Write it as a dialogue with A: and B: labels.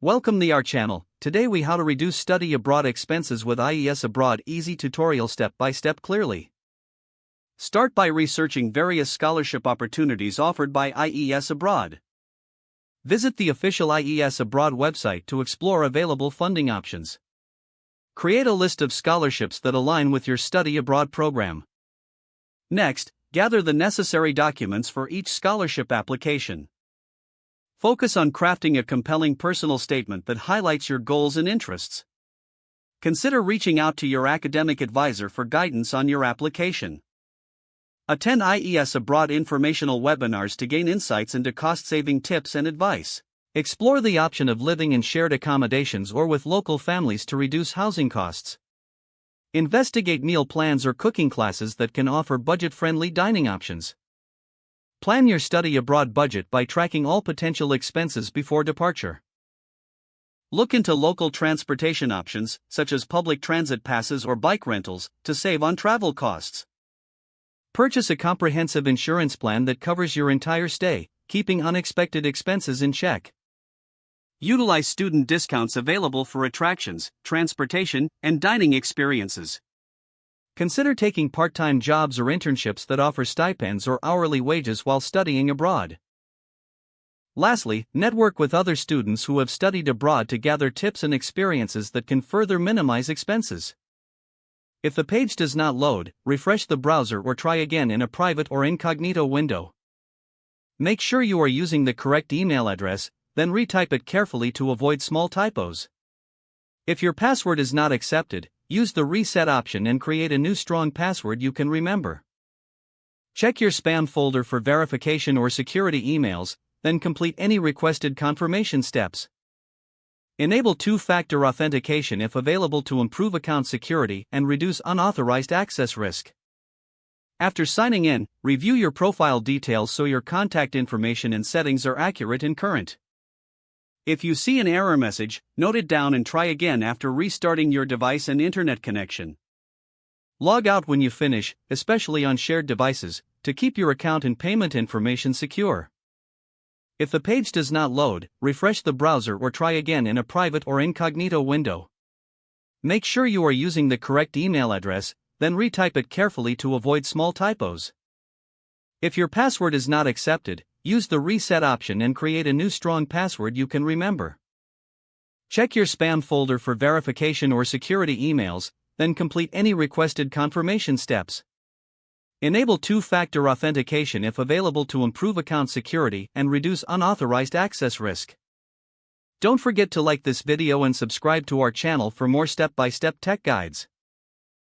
A: Welcome to our channel. Today we how to reduce study abroad expenses with IES Abroad easy tutorial step by step clearly. Start by researching various scholarship opportunities offered by IES Abroad. Visit the official IES Abroad website to explore available funding options. Create a list of scholarships that align with your study abroad program. Next, gather the necessary documents for each scholarship application. Focus on crafting a compelling personal statement that highlights your goals and interests. Consider reaching out to your academic advisor for guidance on your application. Attend IES Abroad informational webinars to gain insights into cost-saving tips and advice. Explore the option of living in shared accommodations or with local families to reduce housing costs. Investigate meal plans or cooking classes that can offer budget-friendly dining options. Plan your study abroad budget by tracking all potential expenses before departure. Look into local transportation options, such as public transit passes or bike rentals, to save on travel costs. Purchase a comprehensive insurance plan that covers your entire stay, keeping unexpected expenses in check. Utilize student discounts available for attractions, transportation, and dining experiences. Consider taking part-time jobs or internships that offer stipends or hourly wages while studying abroad. Lastly, network with other students who have studied abroad to gather tips and experiences that can further minimize expenses. If the page does not load, refresh the browser or try again in a private or incognito window. Make sure you are using the correct email address, then retype it carefully to avoid small typos. If your password is not accepted, use the reset option and create a new strong password you can remember. Check your spam folder for verification or security emails, then complete any requested confirmation steps. Enable two-factor authentication if available to improve account security and reduce unauthorized access risk. After signing in, review your profile details so your contact information and settings are accurate and current. If you see an error message, note it down and try again after restarting your device and internet connection. Log out when you finish, especially on shared devices, to keep your account and payment information secure. If the page does not load, refresh the browser or try again in a private or incognito window. Make sure you are using the correct email address, then retype it carefully to avoid small typos. If your password is not accepted, use the reset option and create a new strong password you can remember. Check your spam folder for verification or security emails, then complete any requested confirmation steps. Enable two-factor authentication if available to improve account security and reduce unauthorized access risk. Don't forget to like this video and subscribe to our channel for more step-by-step tech guides.